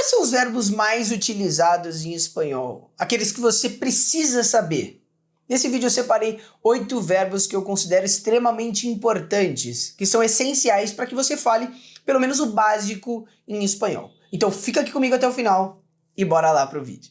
Quais são os verbos mais utilizados em espanhol? Aqueles que você precisa saber. Nesse vídeo eu separei 8 verbos que eu considero extremamente importantes, que são essenciais para que você fale pelo menos o básico em espanhol. Então fica aqui comigo até o final e bora lá pro vídeo.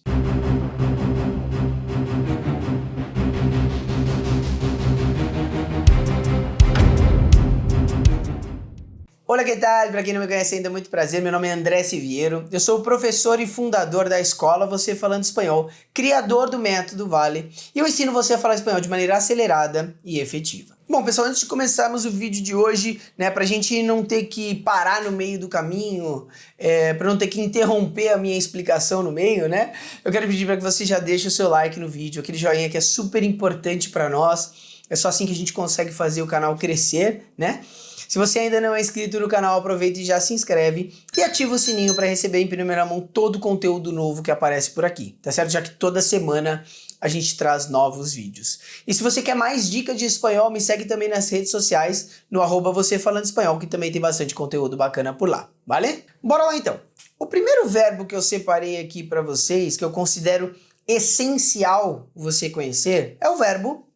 Olá, que tal? Para quem não me conhece ainda, muito prazer. Meu nome é André Siviero. Eu sou o professor e fundador da escola Você Falando Espanhol, criador do método Vale, e eu ensino você a falar espanhol de maneira acelerada e efetiva. Bom, pessoal, antes de começarmos o vídeo de hoje, pra gente não ter que parar no meio do caminho, para não ter que interromper a minha explicação no meio, eu quero pedir para que você já deixe o seu like no vídeo, aquele joinha que é super importante para nós. É só assim que a gente consegue fazer o canal crescer, Se você ainda não é inscrito no canal, aproveita e já se inscreve e ativa o sininho para receber em primeira mão todo o conteúdo novo que aparece por aqui, tá certo? Já que toda semana a gente traz novos vídeos. E se você quer mais dicas de espanhol, me segue também nas redes sociais, no @vocêfalando_espanhol, que também tem bastante conteúdo bacana por lá, vale? Bora lá então! O primeiro verbo que eu separei aqui para vocês, que eu considero essencial você conhecer, é o verbo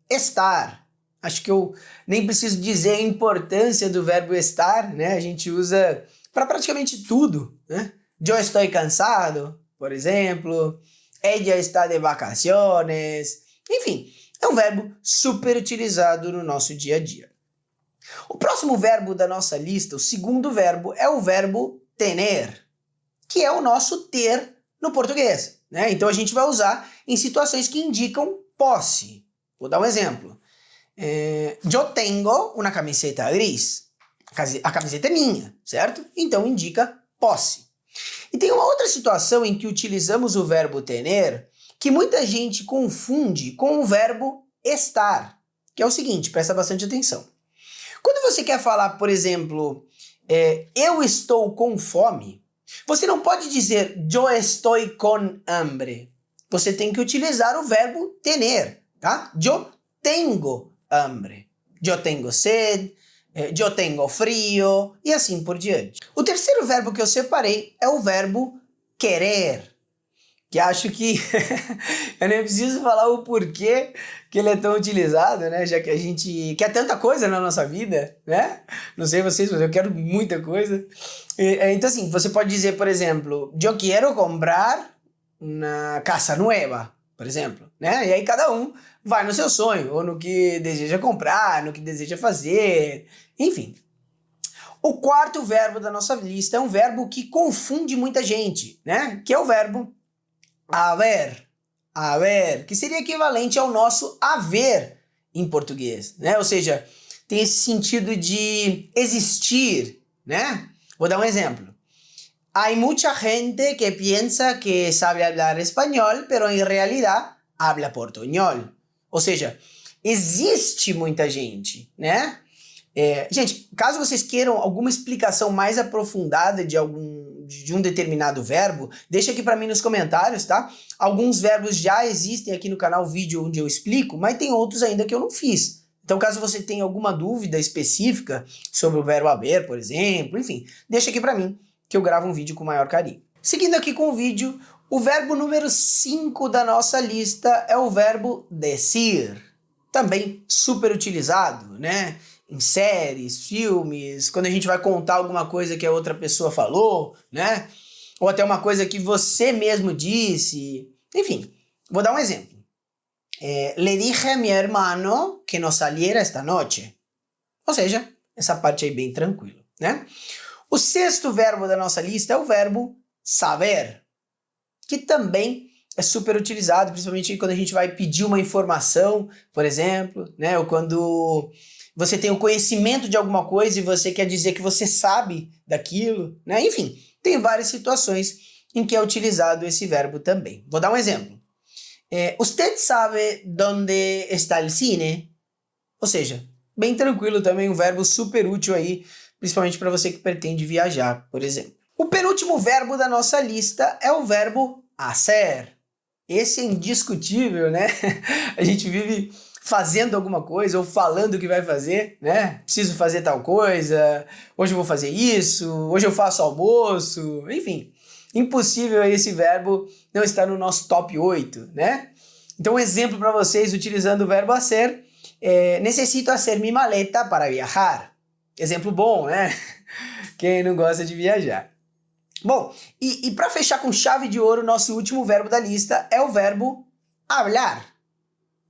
estar. Acho que eu nem preciso dizer a importância do verbo estar, A gente usa para praticamente tudo, Yo estoy cansado, por exemplo. Ella está de vacaciones. Enfim, é um verbo super utilizado no nosso dia a dia. O próximo verbo da nossa lista, o segundo verbo, é o verbo tener, que é o nosso ter no português, Então a gente vai usar em situações que indicam posse. Vou dar um exemplo. Eu tenho uma camiseta gris. A camiseta é minha, certo? Então indica posse. E tem uma outra situação em que utilizamos o verbo tener que muita gente confunde com o verbo estar, que é o seguinte, presta bastante atenção. Quando você quer falar, por exemplo, eu estou com fome, você não pode dizer yo estoy con hambre. Você tem que utilizar o verbo tener, tá? Yo tengo hambre, yo tengo sed, yo tengo frio e assim por diante. O terceiro verbo que eu separei é o verbo querer, que acho que eu nem preciso falar o porquê que ele é tão utilizado, Já que a gente quer tanta coisa na nossa vida, Não sei vocês, mas eu quero muita coisa. Então assim, você pode dizer, por exemplo, yo quiero comprar una casa nueva, por exemplo, E aí cada um vai no seu sonho, ou no que deseja comprar, no que deseja fazer, enfim. O quarto verbo da nossa lista é um verbo que confunde muita gente, Que é o verbo haver. Haver, que seria equivalente ao nosso haver em português, Ou seja, tem esse sentido de existir, Vou dar um exemplo. Hay mucha gente que piensa que sabe hablar español, pero en realidad habla portuñol. Ou seja, existe muita gente, Gente, caso vocês queiram alguma explicação mais aprofundada de um determinado verbo, deixa aqui para mim nos comentários, tá? Alguns verbos já existem aqui no canal vídeo onde eu explico, mas tem outros ainda que eu não fiz. Então, caso você tenha alguma dúvida específica sobre o verbo haver, por exemplo, enfim, deixa aqui para mim que eu gravo um vídeo com maior carinho. Seguindo aqui com o vídeo, o verbo número 5 da nossa lista é o verbo decir. Também super utilizado, Em séries, filmes, quando a gente vai contar alguma coisa que a outra pessoa falou, Ou até uma coisa que você mesmo disse. Enfim, vou dar um exemplo. Le dije a mi hermano que no saliera esta noche. Ou seja, essa parte aí bem tranquilo, O sexto verbo da nossa lista é o verbo saber, que também é super utilizado, principalmente quando a gente vai pedir uma informação, por exemplo, Ou quando você tem o conhecimento de alguma coisa e você quer dizer que você sabe daquilo, Enfim, tem várias situações em que é utilizado esse verbo também. Vou dar um exemplo. Usted sabe dónde está el cine? Ou seja, bem tranquilo também, um verbo super útil aí, principalmente para você que pretende viajar, por exemplo. O penúltimo verbo da nossa lista é o verbo hacer. Esse é indiscutível, A gente vive fazendo alguma coisa ou falando o que vai fazer, Preciso fazer tal coisa, hoje eu vou fazer isso, hoje eu faço almoço, enfim. impossível esse verbo não estar no nosso top 8, né? Então, um exemplo para vocês utilizando o verbo hacer, necesito hacer mi maleta para viajar. Exemplo bom, né? Quem não gosta de viajar? Bom, e para fechar com chave de ouro, nosso último verbo da lista é o verbo hablar,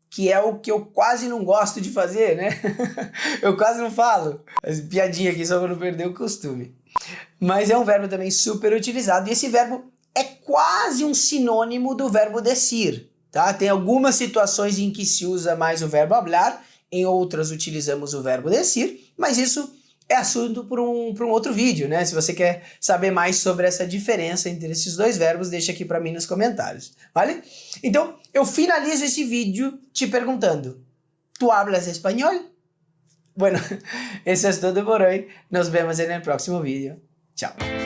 que é o que eu quase não gosto de fazer, né? Eu quase não falo. Piadinha aqui só para não perder o costume. Mas é um verbo também super utilizado, e esse verbo é quase um sinônimo do verbo decir, tá? Tem algumas situações em que se usa mais o verbo hablar, em outras utilizamos o verbo decir, mas isso é assunto para um outro vídeo, né? Se você quer saber mais sobre essa diferença entre esses dois verbos, deixa aqui para mim nos comentários, vale? Então, eu finalizo esse vídeo te perguntando, ¿tú hablas espanhol? Bueno, eso es todo por hoy. Nos vemos en el próximo vídeo. Chao.